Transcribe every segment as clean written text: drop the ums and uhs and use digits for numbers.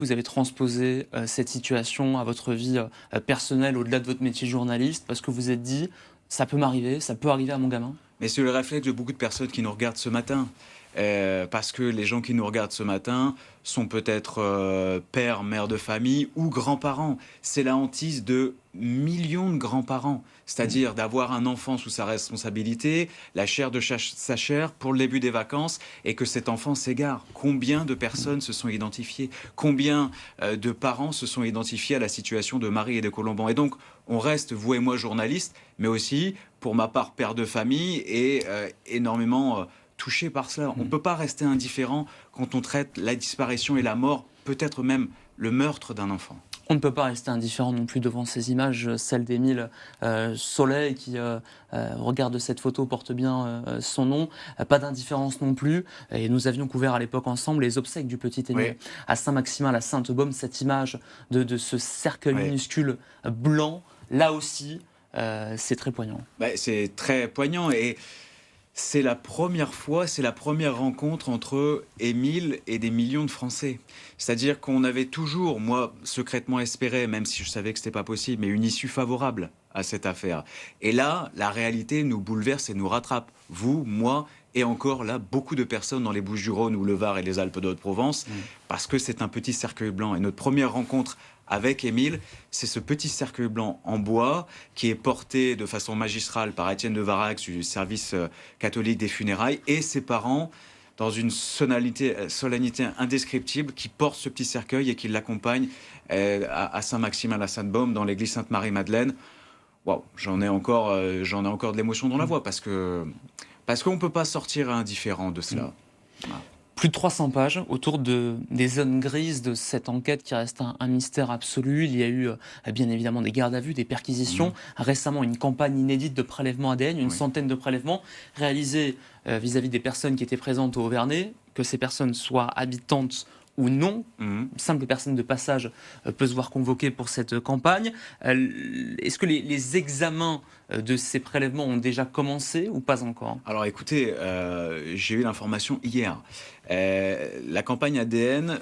Vous avez transposé cette situation à votre vie personnelle au-delà de votre métier de journaliste parce que vous vous êtes dit ça peut m'arriver, ça peut arriver à mon gamin? Mais c'est le réflexe de beaucoup de personnes qui nous regardent ce matin. Parce que les gens qui nous regardent ce matin sont peut-être pères, mères de famille ou grands-parents. C'est la hantise de millions de grands-parents. C'est-à-dire d'avoir un enfant sous sa responsabilité, la chair de sa chair pour le début des vacances et que cet enfant s'égare. Combien de personnes se sont identifiées? Combien de parents se sont identifiés à la situation de Marie et de Colomban? Et donc, on reste, vous et moi, journalistes, mais aussi, pour ma part, père de famille et énormément touché par cela. On ne peut pas rester indifférent quand on traite la disparition et la mort, peut-être même le meurtre d'un enfant. On ne peut pas rester indifférent non plus devant ces images, celle d'Émile Soleil qui regarde cette photo, porte bien son nom. Pas d'indifférence non plus. Et nous avions couvert à l'époque ensemble les obsèques du petit Émile Oui, à Saint-Maximin, la Sainte-Baume, cette image de ce cercueil oui. minuscule blanc, là aussi, c'est très poignant. C'est très poignant et c'est la première fois, c'est la première rencontre entre Émile et des millions de Français. C'est-à-dire qu'on avait toujours, moi, secrètement espéré, même si je savais que ce n'était pas possible, mais une issue favorable à cette affaire. Et là, la réalité nous bouleverse et nous rattrape. Vous, moi, et encore là, beaucoup de personnes dans les Bouches-du-Rhône ou le Var et les Alpes de Haute-Provence, parce que c'est un petit cercueil blanc. Et notre première rencontre avec Émile, c'est ce petit cercueil blanc en bois qui est porté de façon magistrale par Étienne de Varax du service catholique des funérailles et ses parents dans une solennité indescriptible qui porte ce petit cercueil et qui l'accompagne à Saint-Maxime à la Sainte-Baume dans l'église Sainte-Marie-Madeleine. Waouh, j'en ai encore de l'émotion dans la voix parce qu'on ne peut pas sortir indifférent de cela. Voilà. Plus de 300 pages autour des zones grises de cette enquête qui reste un mystère absolu. Il y a eu bien évidemment des gardes à vue, des perquisitions. Récemment, une campagne inédite de prélèvement ADN, une Oui. centaine de prélèvements réalisés vis-à-vis des personnes qui étaient présentes au Auvernais, que ces personnes soient habitantes ou non. Mhm. Une simple personne de passage peut se voir convoquée pour cette campagne. Est-ce que les examens de ces prélèvements ont déjà commencé ou pas encore? Alors écoutez, j'ai eu l'information hier. La campagne ADN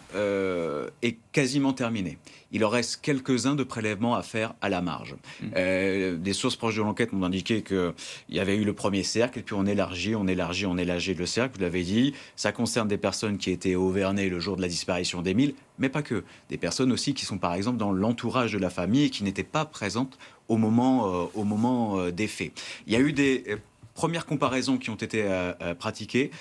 est quasiment terminée. Il en reste quelques-uns de prélèvements à faire à la marge. Des sources proches de l'enquête m'ont indiqué qu'il y avait eu le premier cercle, et puis on élargit le cercle, vous l'avez dit. Ça concerne des personnes qui étaient au Vernet le jour de la disparition d'Émile, mais pas que. Des personnes aussi qui sont par exemple dans l'entourage de la famille et qui n'étaient pas présentes au moment des faits. Il y a eu des premières comparaisons qui ont été pratiquées.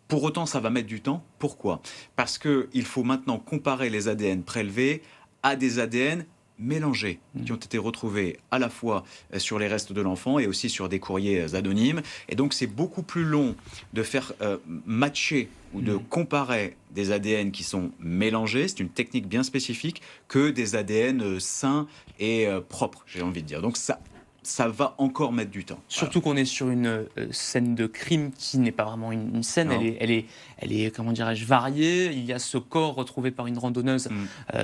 Pour autant, ça va mettre du temps. Pourquoi? Parce qu'il faut maintenant comparer les ADN prélevés à des ADN mélangés qui ont été retrouvés à la fois sur les restes de l'enfant et aussi sur des courriers anonymes. Et donc, c'est beaucoup plus long de faire matcher ou de comparer des ADN qui sont mélangés, c'est une technique bien spécifique, que des ADN sains et propres, j'ai envie de dire. Donc, ça va encore mettre du temps. Surtout qu'on est sur une scène de crime qui n'est pas vraiment une scène, Voilà. elle est comment dirais-je, variée. Il y a ce corps retrouvé par une randonneuse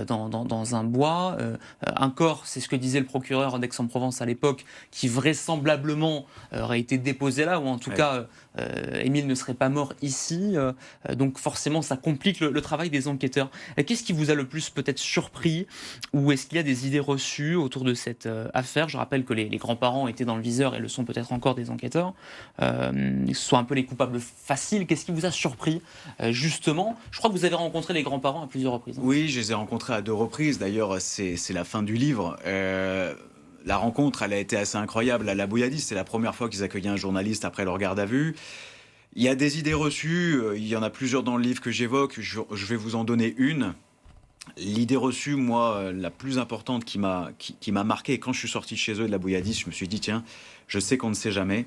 dans un bois. Un corps, c'est ce que disait le procureur d'Aix-en-Provence à l'époque, qui vraisemblablement aurait été déposé là, ou en tout Ouais. cas, Émile ne serait pas mort ici. Donc forcément, ça complique le travail des enquêteurs. Qu'est-ce qui vous a le plus peut-être surpris, ou est-ce qu'il y a des idées reçues autour de cette affaire? Je rappelle que les grands-parents étaient dans le viseur et le sont peut-être encore des enquêteurs. Ce sont un peu les coupables faciles. Qu'est-ce qui vous a surpris, justement? Je crois que vous avez rencontré les grands-parents à plusieurs reprises. Oui, je les ai rencontrés à 2 reprises. D'ailleurs, c'est la fin du livre. La rencontre, elle a été assez incroyable à la Bouilladie. C'est la première fois qu'ils accueillaient un journaliste après leur garde à vue. Il y a des idées reçues. Il y en a plusieurs dans le livre que j'évoque. Je vais vous en donner une. L'idée reçue, moi, la plus importante qui m'a marqué, et quand je suis sorti de chez eux de la Bouilladie, je me suis dit, tiens, je sais qu'on ne sait jamais.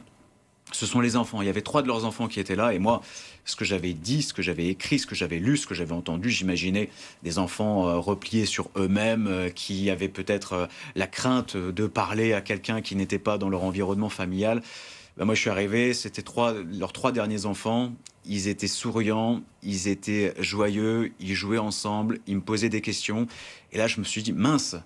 Ce sont les enfants. Il y avait 3 de leurs enfants qui étaient là. Et moi, ce que j'avais dit, ce que j'avais écrit, ce que j'avais lu, ce que j'avais entendu, j'imaginais des enfants repliés sur eux-mêmes, qui avaient peut-être la crainte de parler à quelqu'un qui n'était pas dans leur environnement familial. Ben moi, je suis arrivé, c'était leurs 3 derniers enfants. Ils étaient souriants, ils étaient joyeux, ils jouaient ensemble, ils me posaient des questions. Et là, je me suis dit, mince,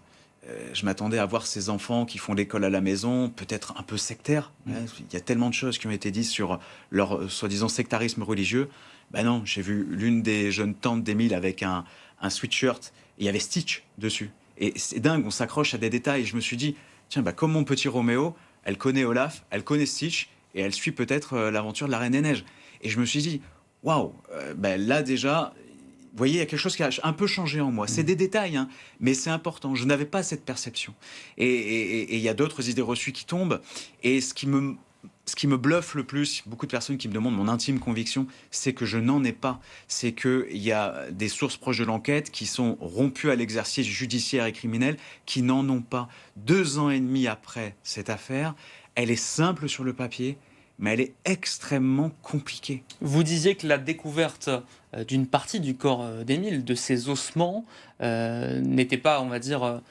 je m'attendais à voir ces enfants qui font l'école à la maison, peut-être un peu sectaires. Il y a tellement de choses qui ont été dites sur leur soi-disant sectarisme religieux. Ben non, j'ai vu l'une des jeunes tantes d'Émile avec un un sweatshirt, et il y avait Stitch dessus. Et c'est dingue, on s'accroche à des détails. Et je me suis dit, tiens, bah, comme mon petit Roméo, elle connaît Olaf, elle connaît Stitch, et elle suit peut-être l'aventure de la Reine des Neiges. Et je me suis dit, waouh, bah, là déjà, vous voyez, il y a quelque chose qui a un peu changé en moi. C'est des détails, hein, mais c'est important. Je n'avais pas cette perception. Et il y a d'autres idées reçues qui tombent. Et ce qui me bluffe le plus, beaucoup de personnes qui me demandent mon intime conviction, c'est que je n'en ai pas. C'est qu'il y a des sources proches de l'enquête qui sont rompues à l'exercice judiciaire et criminel, qui n'en ont pas. 2 ans et demi après cette affaire, elle est simple sur le papier, mais elle est extrêmement compliquée. Vous disiez que la découverte d'une partie du corps d'Émile, de ses ossements, n'était pas, on va dire,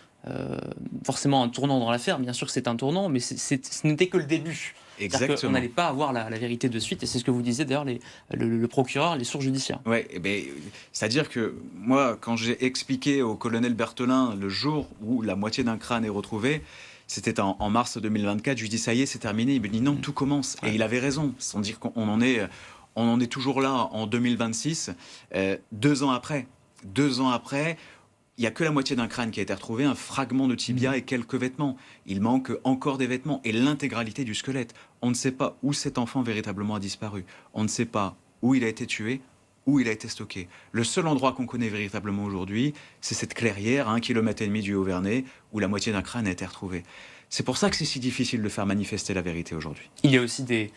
forcément un tournant dans l'affaire. Bien sûr que c'est un tournant, mais ce n'était que le début. C'est-à-dire qu'on Exactement. n'allait pas avoir la vérité de suite, et c'est ce que vous disiez d'ailleurs, le procureur, les sources judiciaires. Ouais, eh ben, c'est-à-dire que moi, quand j'ai expliqué au colonel Berthelin le jour où la moitié d'un crâne est retrouvé, c'était en mars 2024, je lui dis ça y est, c'est terminé. Il me dit non, tout commence. Et Ouais. il avait raison, sans dire qu'on en est toujours là en 2026, 2 ans après. 2 ans après, il n'y a que la moitié d'un crâne qui a été retrouvé, un fragment de tibia et quelques vêtements. Il manque encore des vêtements et l'intégralité du squelette. On ne sait pas où cet enfant véritablement a disparu. On ne sait pas où il a été tué, où il a été stocké. Le seul endroit qu'on connaît véritablement aujourd'hui, c'est cette clairière à 1,5 km du Haut-Vernay, où la moitié d'un crâne a été retrouvée. C'est pour ça que c'est si difficile de faire manifester la vérité aujourd'hui. Il y a aussi des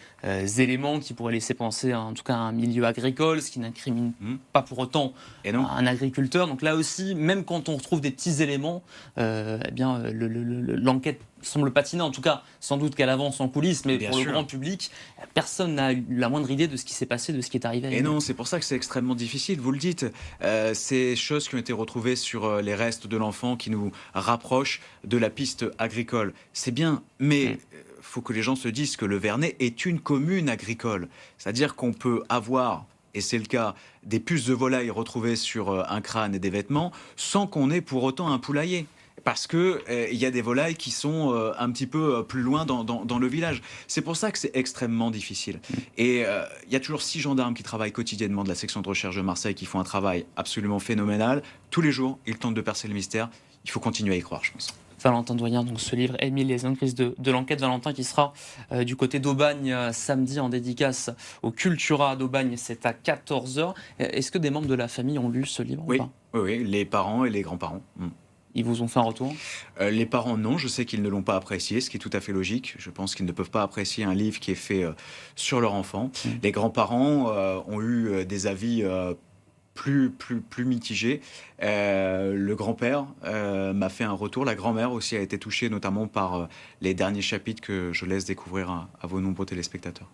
éléments qui pourraient laisser penser, en tout cas, à un milieu agricole, ce qui n'incrimine pas pour autant Et non. un agriculteur. Donc là aussi, même quand on retrouve des petits éléments, eh bien, l'enquête semble patiner. En tout cas, sans doute qu'elle avance en coulisses, mais Bien pour le sûr. grand public, personne n'a eu la moindre idée de ce qui s'est passé, de ce qui est arrivé à Et Émile. non, c'est pour ça que c'est extrêmement difficile, vous le dites. Ces choses qui ont été retrouvées sur les restes de l'enfant qui nous rapprochent de la piste agricole, c'est bien, mais faut que les gens se disent que le Vernet est une commune agricole. C'est-à-dire qu'on peut avoir, et c'est le cas, des puces de volaille retrouvées sur un crâne et des vêtements, sans qu'on ait pour autant un poulailler. Parce que il y a des volailles qui sont un petit peu plus loin dans le village. C'est pour ça que c'est extrêmement difficile. Et il y a toujours 6 gendarmes qui travaillent quotidiennement de la section de recherche de Marseille, qui font un travail absolument phénoménal. Tous les jours, ils tentent de percer le mystère. Il faut continuer à y croire, je pense. Valentin Doyen, donc ce livre, Émile, les indices de l'enquête. Valentin qui sera du côté d'Aubagne samedi en dédicace au Cultura d'Aubagne, c'est à 14h. Est-ce que des membres de la famille ont lu ce livre ou Oui, pas? oui, oui, les parents et les grands-parents. Ils vous ont fait un retour? Les parents, non, je sais qu'ils ne l'ont pas apprécié, ce qui est tout à fait logique. Je pense qu'ils ne peuvent pas apprécier un livre qui est fait sur leur enfant. Les grands-parents ont eu des avis plus mitigés. Le grand-père m'a fait un retour. La grand-mère aussi a été touchée, notamment par les derniers chapitres que je laisse découvrir à vos nombreux téléspectateurs.